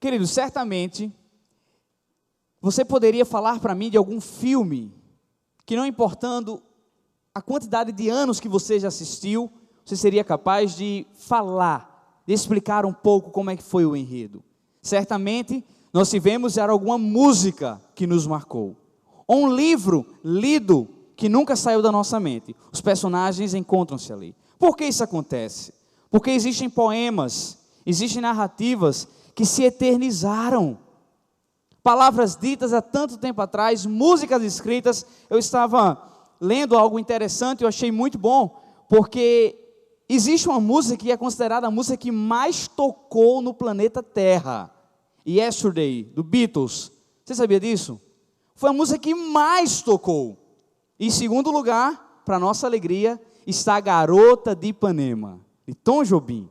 Querido, certamente você poderia falar para mim de algum filme que, não importando a quantidade de anos que você já assistiu, você seria capaz de falar, de explicar um pouco como é que foi o enredo. Certamente nós tivemos alguma música que nos marcou, ou um livro lido que nunca saiu da nossa mente. Os personagens encontram-se ali. Por que isso acontece? Porque existem poemas, existem narrativas que se eternizaram. Palavras ditas há tanto tempo atrás, músicas escritas. Eu estava lendo algo interessante, eu achei muito bom, porque existe uma música que é considerada a música que mais tocou no planeta Terra. Yesterday, do Beatles. Você sabia disso? Foi a música que mais tocou. Em segundo lugar, para nossa alegria, está a Garota de Ipanema, de Tom Jobim.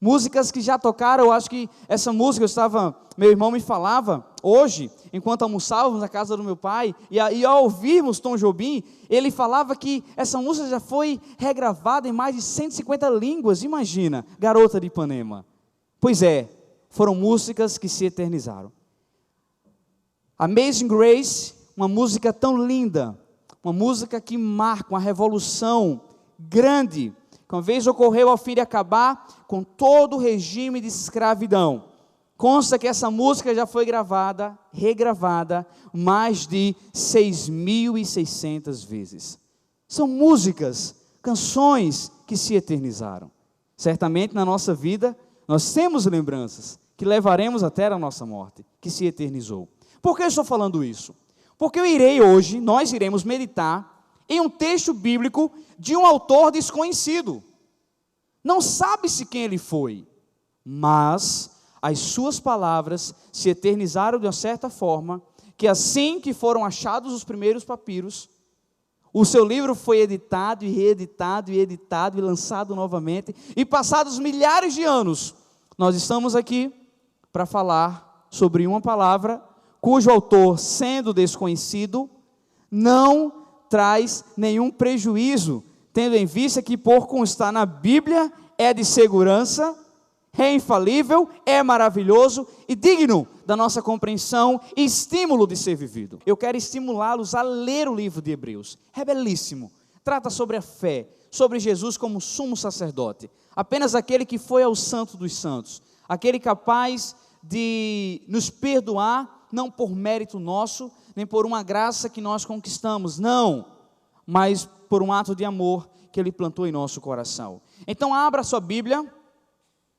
Músicas que já tocaram. Eu acho que essa música, meu irmão me falava hoje, enquanto almoçávamos na casa do meu pai, e ao ouvirmos Tom Jobim, ele falava que essa música já foi regravada em mais de 150 línguas. Imagina, Garota de Ipanema. Pois é, foram músicas que se eternizaram. Amazing Grace, uma música tão linda, uma música que marca uma revolução grande, que uma vez ocorreu ao fim de acabar com todo o regime de escravidão. Consta que essa música já foi regravada, mais de 6.600 vezes. São músicas, canções que se eternizaram. Certamente na nossa vida, nós temos lembranças que levaremos até a nossa morte, que se eternizou. Por que eu estou falando isso? Porque nós iremos meditar em um texto bíblico de um autor desconhecido. Não sabe-se quem ele foi, mas as suas palavras se eternizaram de uma certa forma, que assim que foram achados os primeiros papiros, o seu livro foi editado e reeditado e editado e lançado novamente, e passados milhares de anos, nós estamos aqui para falar sobre uma palavra cujo autor, sendo desconhecido, não traz nenhum prejuízo, tendo em vista que, por constar na Bíblia, é de segurança, é infalível, é maravilhoso e digno da nossa compreensão e estímulo de ser vivido. Eu quero estimulá-los a ler o livro de Hebreus. É belíssimo. Trata sobre a fé, sobre Jesus como sumo sacerdote, apenas aquele que foi ao Santo dos Santos, aquele capaz de nos perdoar, não por mérito nosso, nem por uma graça que nós conquistamos, não, mas por um ato de amor que Ele plantou em nosso coração. Então abra sua Bíblia,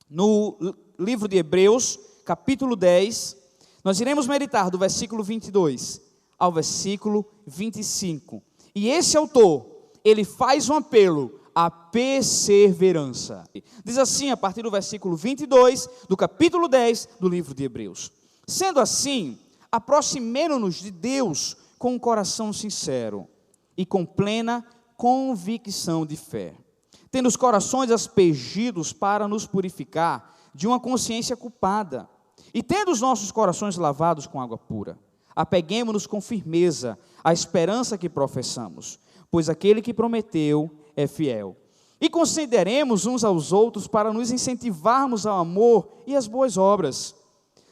no livro de Hebreus, capítulo 10, nós iremos meditar do versículo 22 ao versículo 25, e esse autor, ele faz um apelo à perseverança. Diz assim, a partir do versículo 22, do capítulo 10, do livro de Hebreus: sendo assim, aproximemo-nos de Deus com um coração sincero e com plena convicção de fé, tendo os corações aspergidos para nos purificar de uma consciência culpada, e tendo os nossos corações lavados com água pura, apeguemo-nos com firmeza à esperança que professamos, pois aquele que prometeu é fiel. E consideremos uns aos outros para nos incentivarmos ao amor e às boas obras.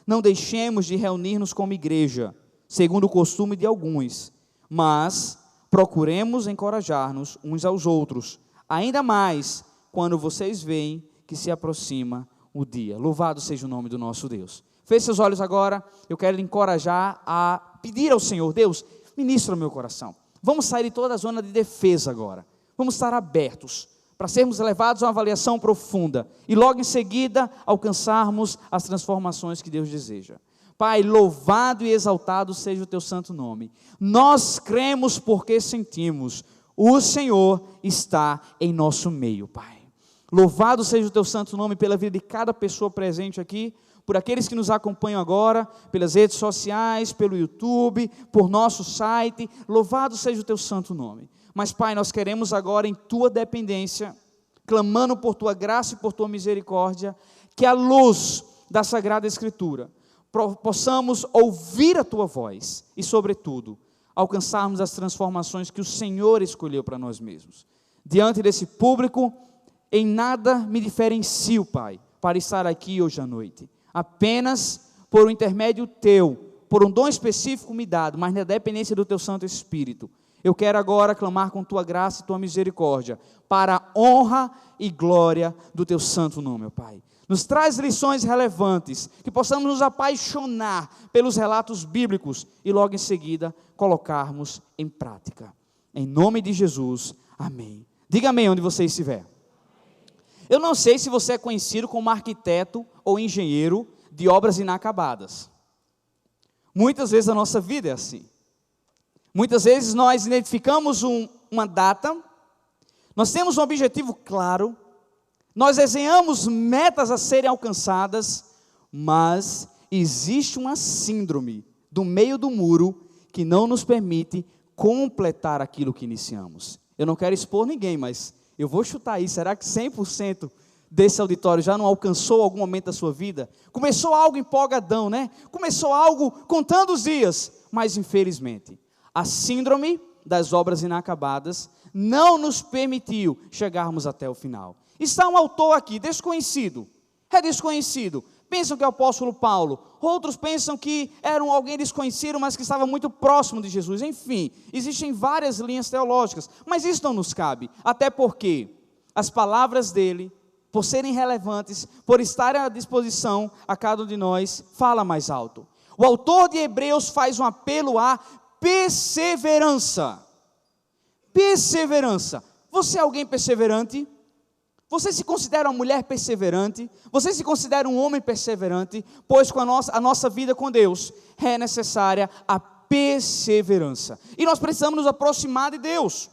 Não deixemos de reunir-nos como igreja, segundo o costume de alguns, mas procuremos encorajar-nos uns aos outros, ainda mais quando vocês veem que se aproxima o dia. Louvado seja o nome do nosso Deus. Feche seus olhos agora, eu quero lhe encorajar a pedir ao Senhor: Deus, ministra o meu coração. Vamos sair de toda a zona de defesa agora, vamos estar abertos para sermos levados a uma avaliação profunda e logo em seguida alcançarmos as transformações que Deus deseja. Pai, louvado e exaltado seja o teu santo nome. Nós cremos porque sentimos, o Senhor está em nosso meio, Pai. Louvado seja o teu santo nome pela vida de cada pessoa presente aqui, por aqueles que nos acompanham agora, pelas redes sociais, pelo YouTube, por nosso site. Louvado seja o teu santo nome. Mas, Pai, nós queremos agora, em tua dependência, clamando por tua graça e por tua misericórdia, que a luz da Sagrada Escritura possamos ouvir a tua voz e, sobretudo, alcançarmos as transformações que o Senhor escolheu para nós mesmos. Diante desse público, em nada me diferencio, Pai, para estar aqui hoje à noite. Apenas por um intermédio teu, por um dom específico me dado, mas na dependência do teu Santo Espírito. Eu quero agora clamar com tua graça e tua misericórdia, para a honra e glória do teu santo nome, meu Pai. Nos traz lições relevantes, que possamos nos apaixonar pelos relatos bíblicos e logo em seguida colocarmos em prática. Em nome de Jesus, amém. Diga amém onde você estiver. Eu não sei se você é conhecido como arquiteto ou engenheiro de obras inacabadas. Muitas vezes a nossa vida é assim. Muitas vezes nós identificamos uma data, nós temos um objetivo claro, nós desenhamos metas a serem alcançadas, mas existe uma síndrome do meio do muro que não nos permite completar aquilo que iniciamos. Eu não quero expor ninguém, mas eu vou chutar aí, será que 100% desse auditório já não alcançou algum momento da sua vida? Começou algo empolgadão, né? Começou algo contando os dias, mas infelizmente a síndrome das obras inacabadas não nos permitiu chegarmos até o final. Está um autor aqui, desconhecido, é desconhecido. Pensam que é o apóstolo Paulo, outros pensam que era alguém desconhecido, mas que estava muito próximo de Jesus. Enfim, existem várias linhas teológicas, mas isso não nos cabe, até porque as palavras dele, por serem relevantes, por estarem à disposição a cada um de nós, fala mais alto. O autor de Hebreus faz um apelo à perseverança. Perseverança. Você é alguém perseverante? Você se considera uma mulher perseverante? Você se considera um homem perseverante? Pois com a nossa vida com Deus é necessária a perseverança. E nós precisamos nos aproximar de Deus.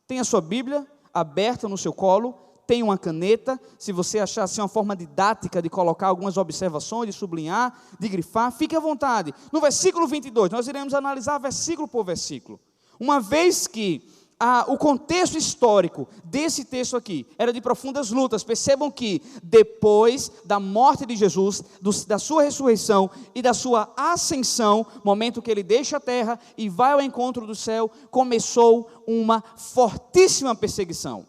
Tem a sua Bíblia aberta no seu colo, tem uma caneta, se você achar assim uma forma didática de colocar algumas observações, de sublinhar, de grifar, fique à vontade. No versículo 22, nós iremos analisar versículo por versículo. Uma vez que o contexto histórico desse texto aqui era de profundas lutas, percebam que depois da morte de Jesus, da sua ressurreição e da sua ascensão, momento que ele deixa a terra e vai ao encontro do céu, começou uma fortíssima perseguição.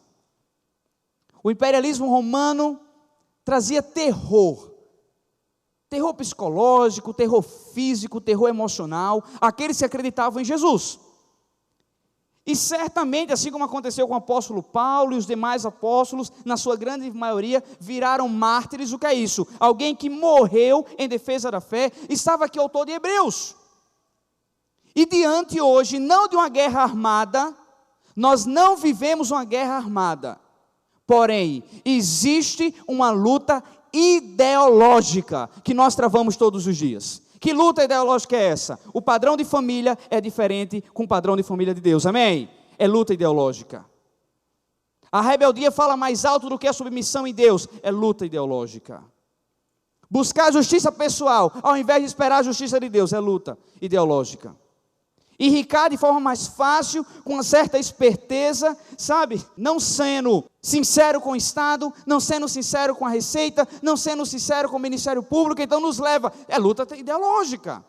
O imperialismo romano trazia terror psicológico, terror físico, terror emocional, àqueles que acreditavam em Jesus. E certamente, assim como aconteceu com o apóstolo Paulo e os demais apóstolos, na sua grande maioria, viraram mártires. O que é isso? Alguém que morreu em defesa da fé. Estava aqui o autor de Hebreus. E diante hoje, não de uma guerra armada, nós não vivemos uma guerra armada. Porém, existe uma luta ideológica que nós travamos todos os dias. Que luta ideológica é essa? O padrão de família é diferente com o padrão de família de Deus, amém? É luta ideológica. A rebeldia fala mais alto do que a submissão em Deus, é luta ideológica. Buscar a justiça pessoal, ao invés de esperar a justiça de Deus, é luta ideológica. Enricar de forma mais fácil, com uma certa esperteza, sabe? Não sendo sincero com o Estado, não sendo sincero com a Receita, não sendo sincero com o Ministério Público, então nos leva, é luta ideológica.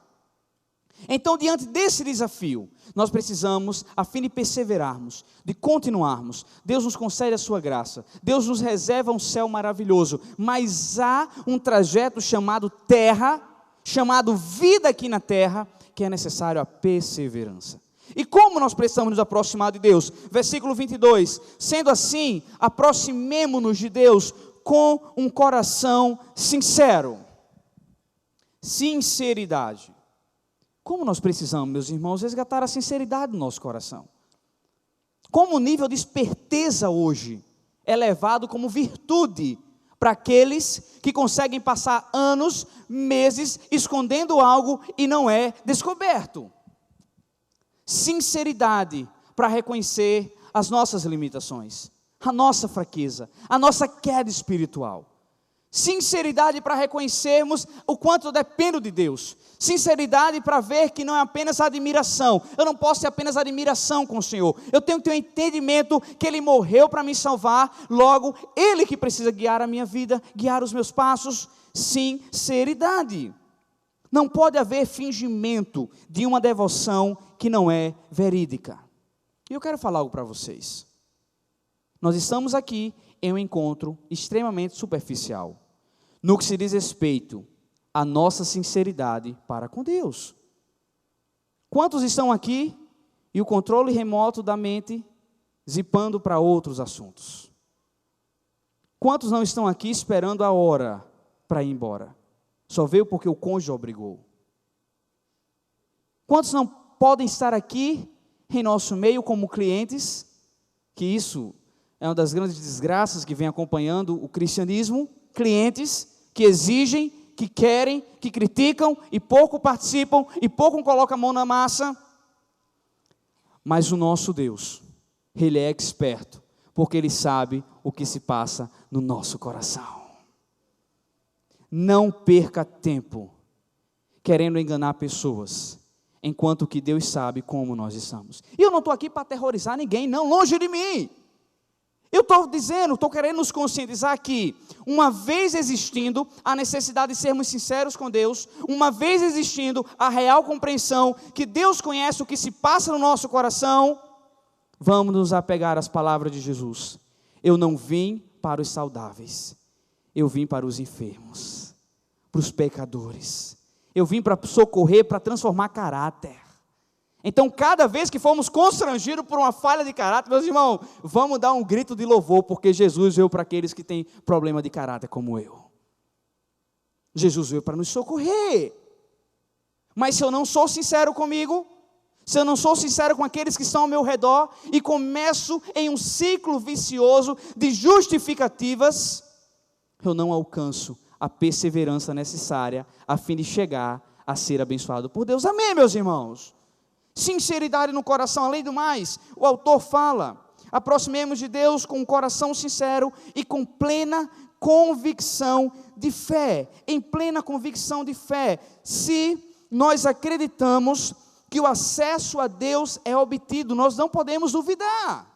Então, diante desse desafio, nós precisamos, a fim de perseverarmos, de continuarmos, Deus nos concede a sua graça, Deus nos reserva um céu maravilhoso, mas há um trajeto chamado terra, chamado vida aqui na terra, que é necessário a perseverança. E como nós precisamos nos aproximar de Deus? Versículo 22, sendo assim, aproximemo-nos de Deus com um coração sincero. Sinceridade. Como nós precisamos, meus irmãos, resgatar a sinceridade do nosso coração. Como o nível de esperteza hoje é levado como virtude para aqueles que conseguem passar anos, meses, escondendo algo e não é descoberto. Sinceridade para reconhecer as nossas limitações, a nossa fraqueza, a nossa queda espiritual. Sinceridade para reconhecermos o quanto eu dependo de Deus. Sinceridade para ver que não é apenas admiração. Eu não posso ter apenas admiração com o Senhor. Eu tenho que ter um entendimento que Ele morreu para me salvar. Logo, Ele que precisa guiar a minha vida, guiar os meus passos. Sinceridade. Não pode haver fingimento de uma devoção que não é verídica. E eu quero falar algo para vocês. Nós estamos aqui em um encontro extremamente superficial, no que se diz respeito a nossa sinceridade para com Deus. Quantos estão aqui e o controle remoto da mente zipando para outros assuntos? Quantos não estão aqui esperando a hora para ir embora? Só veio porque o cônjuge obrigou. Quantos não podem estar aqui em nosso meio como clientes, que isso é uma das grandes desgraças que vem acompanhando o cristianismo, clientes que exigem, que querem, que criticam e pouco participam e pouco colocam a mão na massa. Mas o nosso Deus, Ele é experto, porque Ele sabe o que se passa no nosso coração. Não perca tempo querendo enganar pessoas, enquanto que Deus sabe como nós estamos. E eu não estou aqui para aterrorizar ninguém, não, longe de mim. Eu estou querendo nos conscientizar que, uma vez existindo a necessidade de sermos sinceros com Deus, uma vez existindo a real compreensão que Deus conhece o que se passa no nosso coração, vamos nos apegar às palavras de Jesus. Eu não vim para os saudáveis, eu vim para os enfermos, para os pecadores. Eu vim para socorrer, para transformar caráter. Então, cada vez que formos constrangidos por uma falha de caráter, meus irmãos, vamos dar um grito de louvor, porque Jesus veio para aqueles que têm problema de caráter como eu. Jesus veio para nos socorrer. Mas se eu não sou sincero comigo, se eu não sou sincero com aqueles que estão ao meu redor, e começo em um ciclo vicioso de justificativas, eu não alcanço a perseverança necessária a fim de chegar a ser abençoado por Deus. Amém, meus irmãos? Sinceridade no coração. Além do mais, o autor fala: aproximemos de Deus com um coração sincero e com plena convicção de fé. Em plena convicção de fé, se nós acreditamos que o acesso a Deus é obtido, nós não podemos duvidar.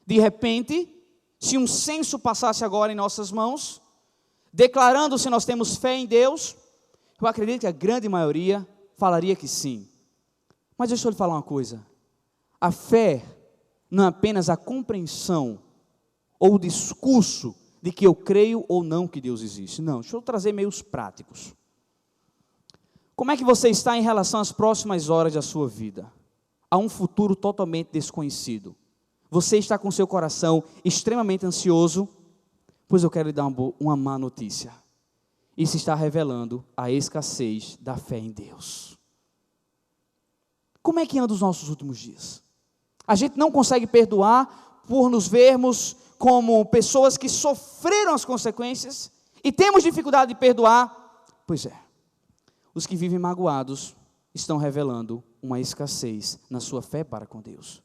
De repente, se um censo passasse agora em nossas mãos, declarando se nós temos fé em Deus, eu acredito que a grande maioria falaria que sim. Mas deixa eu lhe falar uma coisa: a fé não é apenas a compreensão ou o discurso de que eu creio ou não que Deus existe. Não, deixa eu trazer meios práticos. Como é que você está em relação às próximas horas da sua vida? A um futuro totalmente desconhecido. Você está com seu coração extremamente ansioso? Pois eu quero lhe dar uma má notícia. Isso está revelando a escassez da fé em Deus. Como é que anda os nossos últimos dias? A gente não consegue perdoar por nos vermos como pessoas que sofreram as consequências e temos dificuldade de perdoar. Pois é, os que vivem magoados estão revelando uma escassez na sua fé para com Deus.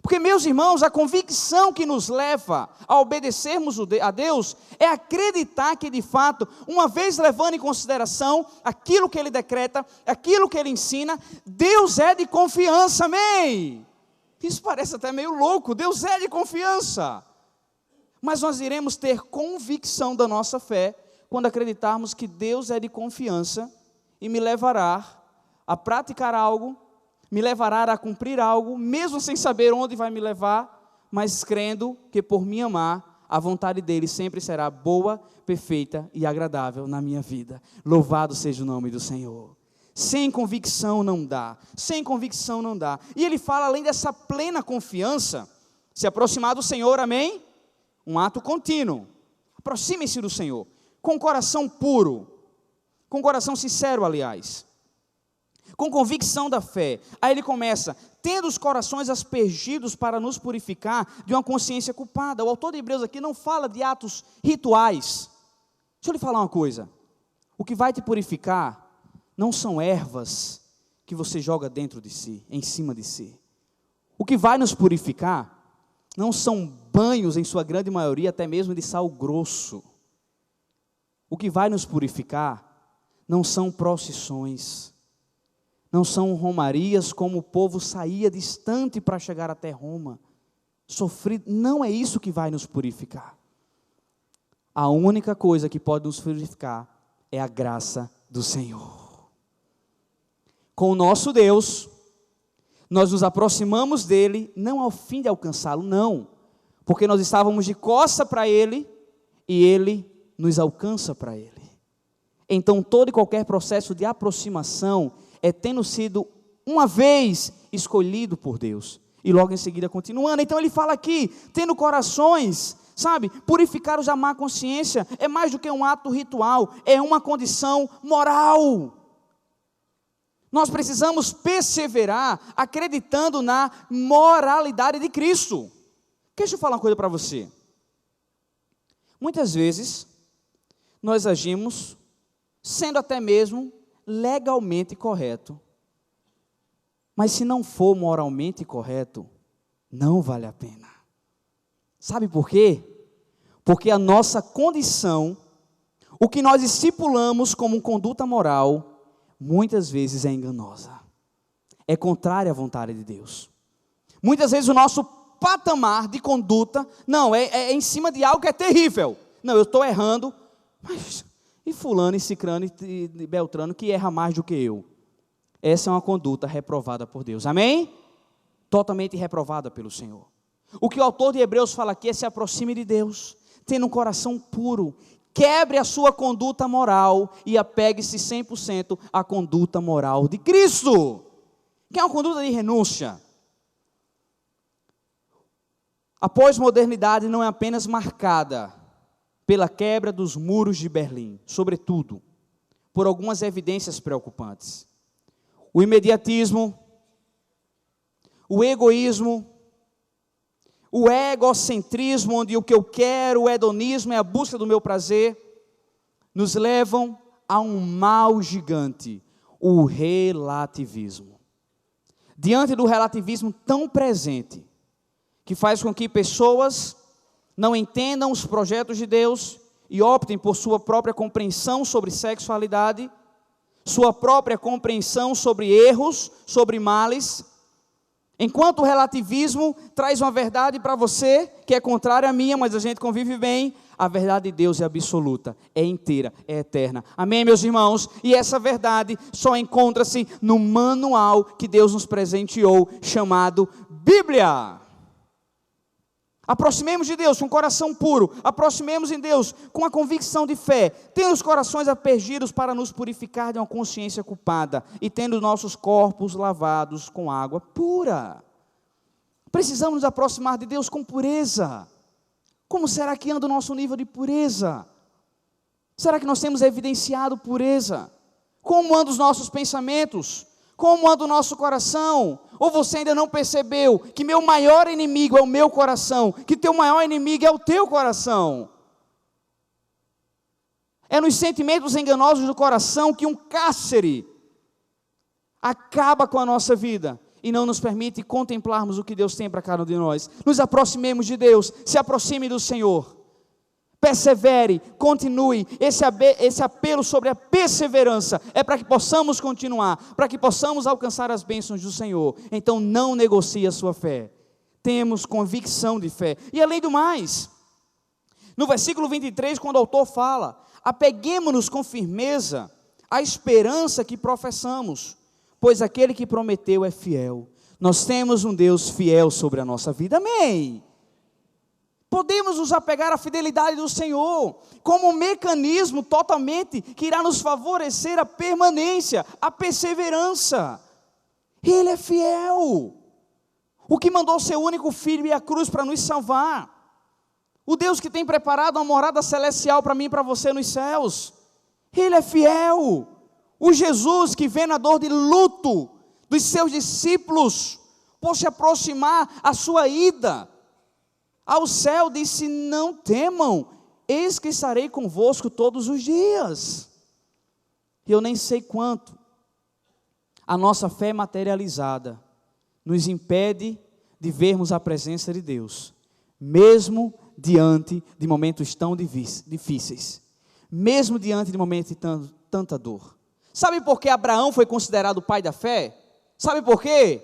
Porque, meus irmãos, a convicção que nos leva a obedecermos a Deus é acreditar que, de fato, uma vez levando em consideração aquilo que Ele decreta, aquilo que Ele ensina, Deus é de confiança, amém? Isso parece até meio louco, Deus é de confiança. Mas nós iremos ter convicção da nossa fé quando acreditarmos que Deus é de confiança e me levará a praticar algo, me levará a cumprir algo, mesmo sem saber onde vai me levar, mas crendo que por me amar, a vontade dEle sempre será boa, perfeita e agradável na minha vida. Louvado seja o nome do Senhor. Sem convicção não dá, sem convicção não dá. E ele fala, além dessa plena confiança, se aproximar do Senhor, amém? Um ato contínuo. Aproximem-se do Senhor, com coração puro, com coração sincero, aliás, com convicção da fé. Aí ele começa: tendo os corações aspergidos para nos purificar de uma consciência culpada. O autor de Hebreus aqui não fala de atos rituais. Deixa eu lhe falar uma coisa: o que vai te purificar não são ervas que você joga dentro de si, em cima de si. O que vai nos purificar não são banhos, em sua grande maioria, até mesmo de sal grosso. O que vai nos purificar não são procissões, não são romarias como o povo saía distante para chegar até Roma, sofrido. Não é isso que vai nos purificar. A única coisa que pode nos purificar é a graça do Senhor. Com o nosso Deus, nós nos aproximamos dEle, não ao fim de alcançá-lo, não, porque nós estávamos de costa para Ele, e Ele nos alcança para Ele. Então todo e qualquer processo de aproximação é tendo sido uma vez escolhido por Deus, e logo em seguida continuando. Então ele fala aqui, tendo corações, sabe, purificados da má consciência, é mais do que um ato ritual, é uma condição moral. Nós precisamos perseverar acreditando na moralidade de Cristo. Deixa eu falar uma coisa para você. Muitas vezes, nós agimos sendo até mesmo legalmente correto. Mas se não for moralmente correto, não vale a pena. Sabe por quê? Porque a nossa condição, o que nós estipulamos como conduta moral, muitas vezes é enganosa. É contrária à vontade de Deus. Muitas vezes o nosso patamar de conduta, não, é em cima de algo que é terrível. Não, eu estou errando, mas e fulano, e cicrano, e beltrano, que erra mais do que eu. Essa é uma conduta reprovada por Deus, amém? Totalmente reprovada pelo Senhor. O que o autor de Hebreus fala aqui é: se aproxime de Deus, tendo um coração puro, quebre a sua conduta moral e apegue-se 100% à conduta moral de Cristo, que é uma conduta de renúncia. A pós-modernidade não é apenas marcada pela quebra dos muros de Berlim, sobretudo por algumas evidências preocupantes. O imediatismo, o egoísmo, o egocentrismo, onde o que eu quero, o hedonismo é a busca do meu prazer, nos levam a um mal gigante, o relativismo. Diante do relativismo tão presente, que faz com que pessoas não entendam os projetos de Deus e optem por sua própria compreensão sobre sexualidade, sua própria compreensão sobre erros, sobre males, enquanto o relativismo traz uma verdade para você, que é contrária à minha, mas a gente convive bem, a verdade de Deus é absoluta, é inteira, é eterna. Amém, meus irmãos? E essa verdade só encontra-se no manual que Deus nos presenteou, chamado Bíblia. Aproximemos de Deus com um coração puro, aproximemos em Deus com a convicção de fé, tendo os corações aspergidos para nos purificar de uma consciência culpada e tendo nossos corpos lavados com água pura. Precisamos nos aproximar de Deus com pureza. Como será que anda o nosso nível de pureza? Será que nós temos evidenciado pureza? Como andam os nossos pensamentos? Como anda o nosso coração? Ou você ainda não percebeu que meu maior inimigo é o meu coração, que teu maior inimigo é o teu coração? É nos sentimentos enganosos do coração que um cárcere acaba com a nossa vida e não nos permite contemplarmos o que Deus tem para cada um de nós. Nos aproximemos de Deus, se aproxime do Senhor. Persevere, continue. Esse apelo sobre a perseverança é para que possamos continuar, para que possamos alcançar as bênçãos do Senhor. Então não negocie a sua fé. Temos convicção de fé. E além do mais, no versículo 23, quando o autor fala: apeguemo-nos com firmeza à esperança que professamos, pois aquele que prometeu é fiel. Nós temos um Deus fiel sobre a nossa vida. Amém. Podemos nos apegar à fidelidade do Senhor, como um mecanismo totalmente que irá nos favorecer a permanência, a perseverança. Ele é fiel. O que mandou seu único filho ir à cruz para nos salvar. O Deus que tem preparado uma morada celestial para mim e para você nos céus. Ele é fiel. O Jesus que vê na dor de luto dos seus discípulos, por se aproximar a sua ida ao céu, disse: não temam, eis que estarei convosco todos os dias. E eu nem sei quanto a nossa fé materializada nos impede de vermos a presença de Deus, mesmo diante de momentos tão difíceis, mesmo diante de momentos de tanta dor. Sabe por que Abraão foi considerado o pai da fé? Sabe por quê?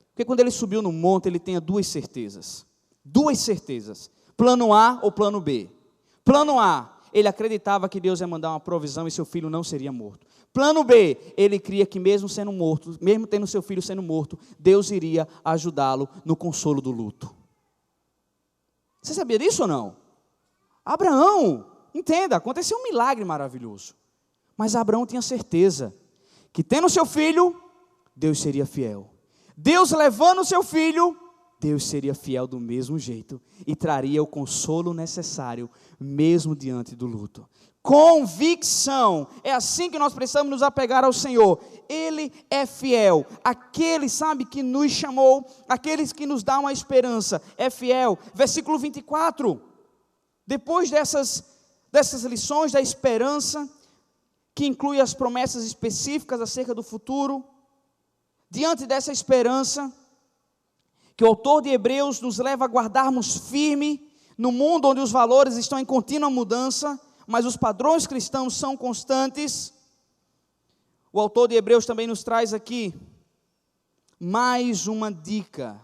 Porque quando ele subiu no monte, ele tinha duas certezas, plano A ou plano B. Plano A, ele acreditava que Deus ia mandar uma provisão e seu filho não seria morto. Plano B, ele cria que mesmo sendo morto, mesmo tendo seu filho sendo morto, Deus iria ajudá-lo no consolo do luto. Você sabia disso ou não? Abraão, entenda, aconteceu um milagre maravilhoso. Mas Abraão tinha certeza que tendo seu filho, Deus seria fiel. Deus levando o seu filho, Deus seria fiel do mesmo jeito e traria o consolo necessário, mesmo diante do luto. Convicção, é assim que nós precisamos nos apegar ao Senhor. Ele é fiel, aquele, sabe, que nos chamou, aqueles que nos dá uma esperança, é fiel. Versículo 24, depois dessas lições da esperança, que inclui as promessas específicas acerca do futuro, diante dessa esperança, que o autor de Hebreus nos leva a guardarmos firme, no mundo onde os valores estão em contínua mudança, mas os padrões cristãos são constantes, o autor de Hebreus também nos traz aqui mais uma dica,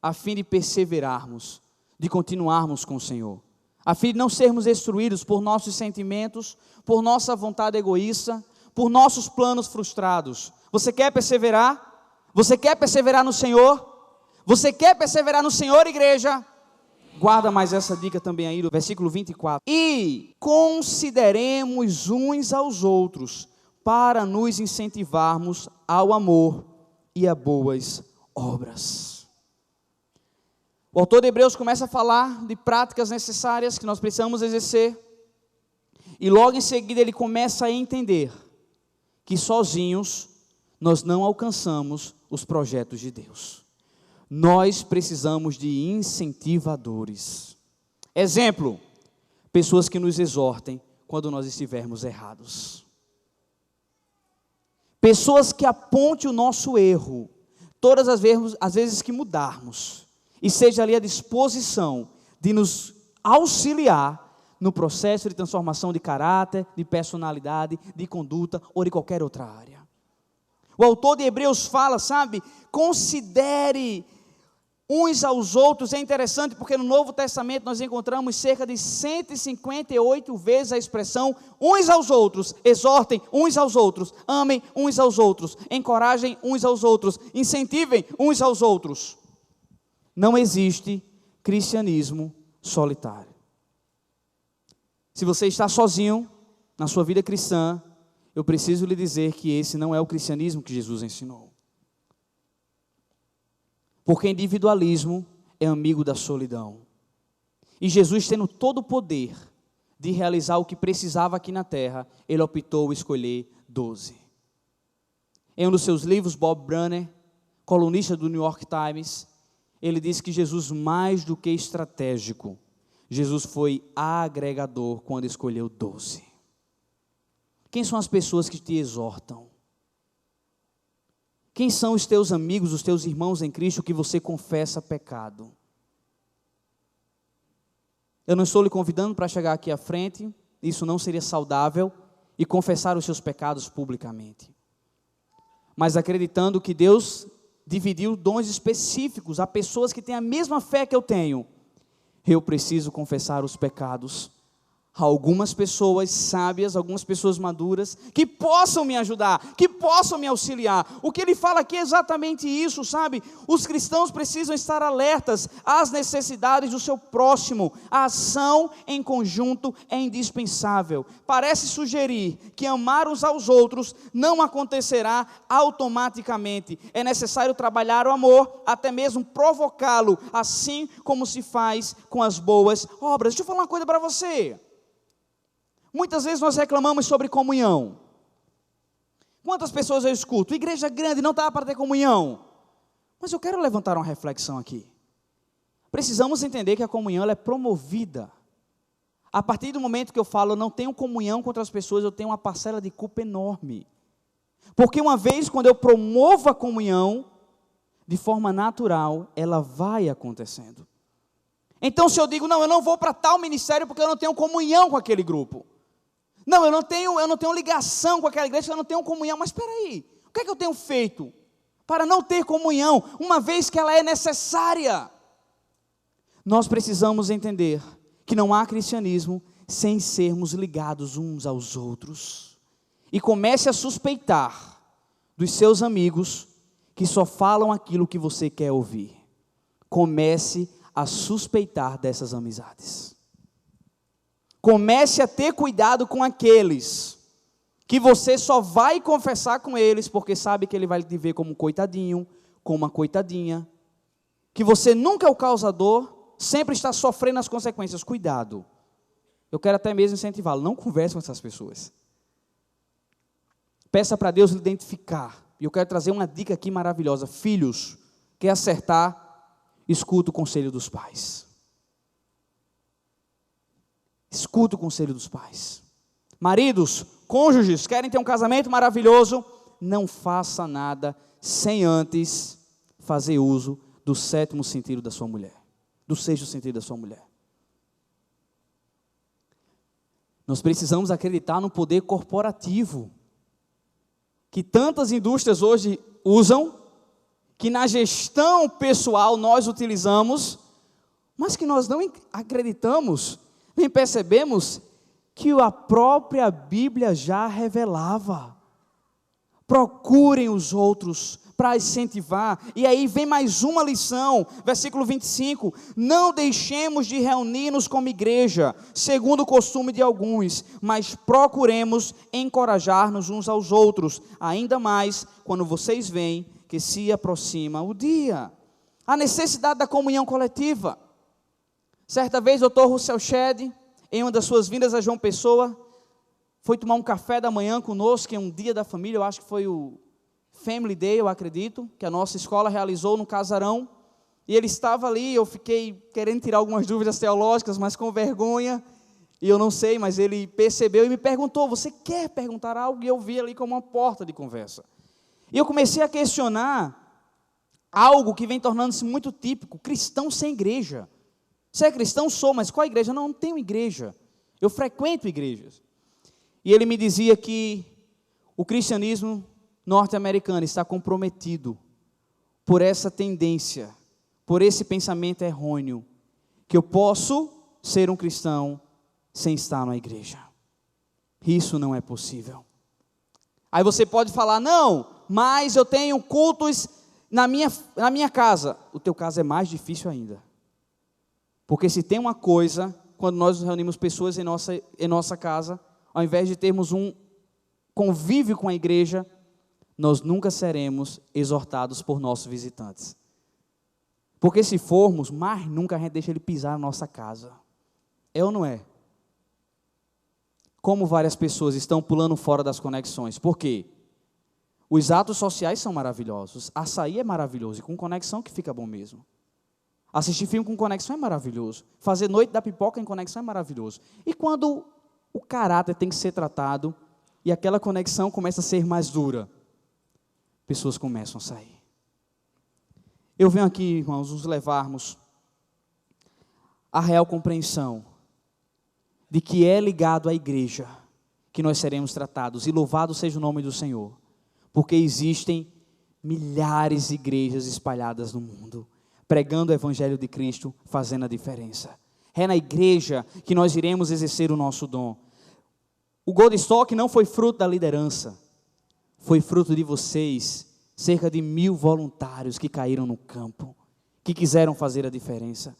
a fim de perseverarmos, de continuarmos com o Senhor, a fim de não sermos destruídos por nossos sentimentos, por nossa vontade egoísta, por nossos planos frustrados. Você quer perseverar? Você quer perseverar no Senhor? Você quer perseverar no Senhor, igreja? Guarda mais essa dica também aí, do versículo 24. E consideremos uns aos outros, para nos incentivarmos ao amor e a boas obras. O autor de Hebreus começa a falar de práticas necessárias que nós precisamos exercer, e logo em seguida ele começa a entender que sozinhos nós não alcançamos os projetos de Deus. Nós precisamos de incentivadores. Exemplo, pessoas que nos exortem quando nós estivermos errados. Pessoas que apontem o nosso erro, todas as vezes que mudarmos, e seja ali a disposição de nos auxiliar no processo de transformação de caráter, de personalidade, de conduta ou de qualquer outra área. O autor de Hebreus fala, sabe, considere uns aos outros. É interessante porque no Novo Testamento nós encontramos cerca de 158 vezes a expressão uns aos outros, exortem uns aos outros, amem uns aos outros, encorajem uns aos outros, incentivem uns aos outros. Não existe cristianismo solitário. Se você está sozinho na sua vida cristã, eu preciso lhe dizer que esse não é o cristianismo que Jesus ensinou. Porque individualismo é amigo da solidão. E Jesus, tendo todo o poder de realizar o que precisava aqui na terra, ele optou por escolher 12. Em um dos seus livros, Bob Brunner, colunista do New York Times, ele disse que Jesus, mais do que estratégico, Jesus foi agregador quando escolheu 12. Quem são as pessoas que te exortam? Quem são os teus amigos, os teus irmãos em Cristo que você confessa pecado? Eu não estou lhe convidando para chegar aqui à frente, isso não seria saudável, e confessar os seus pecados publicamente. Mas acreditando que Deus dividiu dons específicos a pessoas que têm a mesma fé que eu tenho, eu preciso confessar os pecados a algumas pessoas sábias, algumas pessoas maduras, que possam me ajudar, que possam me auxiliar. O que ele fala aqui é exatamente isso, sabe? Os cristãos precisam estar alertas às necessidades do seu próximo. A ação em conjunto é indispensável. Parece sugerir que amar uns aos outros não acontecerá automaticamente. É necessário trabalhar o amor, até mesmo provocá-lo, assim como se faz com as boas obras. Deixa eu falar uma coisa para você. Muitas vezes nós reclamamos sobre comunhão. Quantas pessoas eu escuto? Igreja grande, não dá para ter comunhão. Mas eu quero levantar uma reflexão aqui. Precisamos entender que a comunhão ela é promovida. A partir do momento que eu falo, eu não tenho comunhão com outras pessoas, eu tenho uma parcela de culpa enorme. Porque uma vez, quando eu promovo a comunhão, de forma natural, ela vai acontecendo. Então, se eu digo, não, eu não vou para tal ministério porque eu não tenho comunhão com aquele grupo. Não, eu não tenho ligação com aquela igreja, eu não tenho comunhão. Mas espera aí, o que é que eu tenho feito para não ter comunhão, uma vez que ela é necessária? Nós precisamos entender que não há cristianismo sem sermos ligados uns aos outros. E comece a suspeitar dos seus amigos que só falam aquilo que você quer ouvir. Comece a suspeitar dessas amizades. Comece a ter cuidado com aqueles que você só vai confessar com eles porque sabe que ele vai te ver como um coitadinho, como uma coitadinha, que você nunca é o causador, sempre está sofrendo as consequências. Cuidado. Eu quero até mesmo incentivá-lo, não converse com essas pessoas. Peça para Deus lhe identificar. E eu quero trazer uma dica aqui maravilhosa. Filhos, quer acertar? Escuta o conselho dos pais. Escuta o conselho dos pais. Maridos, cônjuges, querem ter um casamento maravilhoso? Não faça nada sem antes fazer uso do sétimo sentido da sua mulher. Do sexto sentido da sua mulher. Nós precisamos acreditar no poder corporativo que tantas indústrias hoje usam, que na gestão pessoal nós utilizamos, mas que nós não acreditamos, nem percebemos que a própria Bíblia já revelava. Procurem os outros para incentivar. E aí vem mais uma lição, versículo 25, não deixemos de reunir-nos como igreja, segundo o costume de alguns, mas procuremos encorajar-nos uns aos outros, ainda mais quando vocês veem que se aproxima o dia. A necessidade da comunhão coletiva. Certa vez o Dr. Russell Shedd, em uma das suas vindas a João Pessoa, foi tomar um café da manhã conosco, em um dia da família, eu acho que foi o Family Day, eu acredito, que a nossa escola realizou no casarão, e ele estava ali, eu fiquei querendo tirar algumas dúvidas teológicas, mas com vergonha, e eu não sei, mas ele percebeu e me perguntou, você quer perguntar algo? E eu vi ali como uma porta de conversa. E eu comecei a questionar algo que vem tornando-se muito típico, cristão sem igreja. Você é cristão? Sou, mas qual igreja? Não tenho igreja, eu frequento igrejas. E ele me dizia que o cristianismo norte-americano está comprometido por essa tendência, por esse pensamento errôneo, que eu posso ser um cristão sem estar na igreja. Isso não é possível. Aí você pode falar, não, mas eu tenho cultos na minha casa. O teu caso é mais difícil ainda. Porque se tem uma coisa, quando nós reunimos pessoas em nossa casa, ao invés de termos um convívio com a igreja, nós nunca seremos exortados por nossos visitantes. Porque se formos, mais nunca a gente deixa ele pisar na nossa casa. É ou não é? Como várias pessoas estão pulando fora das conexões. Por quê? Os atos sociais são maravilhosos. Açaí é maravilhoso e com conexão que fica bom mesmo. Assistir filme com conexão é maravilhoso. Fazer noite da pipoca em conexão é maravilhoso. E quando o caráter tem que ser tratado e aquela conexão começa a ser mais dura, pessoas começam a sair. Eu venho aqui, irmãos, nos levarmos à real compreensão de que é ligado à igreja que nós seremos tratados, e louvado seja o nome do Senhor, porque existem milhares de igrejas espalhadas no mundo, pregando o Evangelho de Cristo, fazendo a diferença. É na igreja que nós iremos exercer o nosso dom. O Goldstock não foi fruto da liderança, foi fruto de vocês, cerca de 1000 voluntários que caíram no campo, que quiseram fazer a diferença.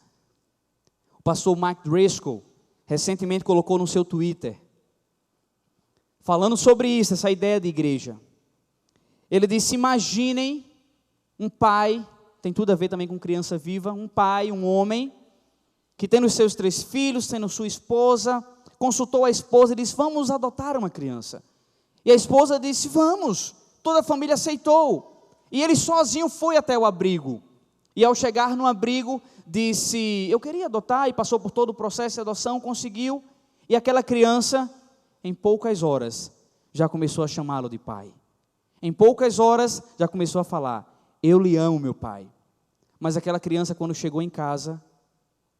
O pastor Mike Driscoll, recentemente colocou no seu Twitter, falando sobre isso, essa ideia de igreja. Ele disse, imaginem um pai, tem tudo a ver também com criança viva, um pai, um homem, que tendo os seus 3 filhos, tendo sua esposa, consultou a esposa e disse, vamos adotar uma criança. E a esposa disse, vamos. Toda a família aceitou. E ele sozinho foi até o abrigo. E ao chegar no abrigo, disse, eu queria adotar, e passou por todo o processo de adoção, conseguiu. E aquela criança, em poucas horas, já começou a chamá-lo de pai. Em poucas horas, já começou a falar, eu lhe amo, meu pai. Mas aquela criança, quando chegou em casa,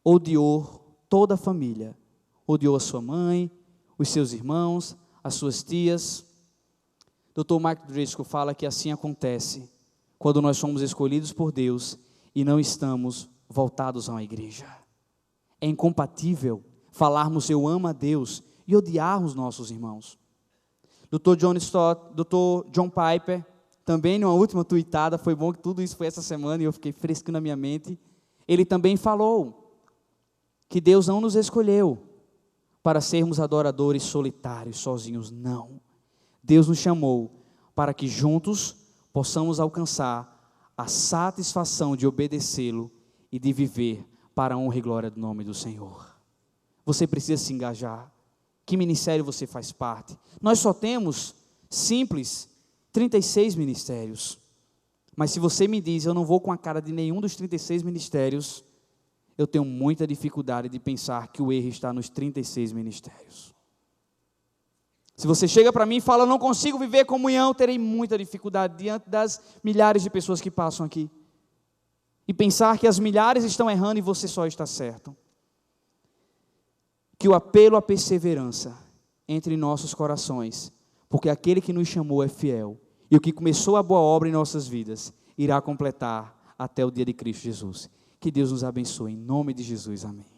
odiou toda a família. Odiou a sua mãe, os seus irmãos, as suas tias. Dr. Mark Driscoll fala que assim acontece quando nós somos escolhidos por Deus e não estamos voltados a uma igreja. É incompatível falarmos eu amo a Deus e odiar os nossos irmãos. Dr. John Stott, Dr. John Piper, também numa última tuitada, foi bom que tudo isso foi essa semana e eu fiquei fresco na minha mente, ele também falou que Deus não nos escolheu para sermos adoradores solitários, sozinhos, não. Deus nos chamou para que juntos possamos alcançar a satisfação de obedecê-lo e de viver para a honra e glória do nome do Senhor. Você precisa se engajar. Que ministério você faz parte? Nós só temos, simples, 36 ministérios. Mas se você me diz, eu não vou com a cara de nenhum dos 36 ministérios, eu tenho muita dificuldade de pensar que o erro está nos 36 ministérios. Se você chega para mim e fala, eu não consigo viver comunhão, eu terei muita dificuldade diante das milhares de pessoas que passam aqui. E pensar que as milhares estão errando e você só está certo. Que o apelo à perseverança entre nossos corações, porque aquele que nos chamou é fiel, e o que começou a boa obra em nossas vidas, irá completar até o dia de Cristo Jesus. Que Deus nos abençoe, em nome de Jesus, amém.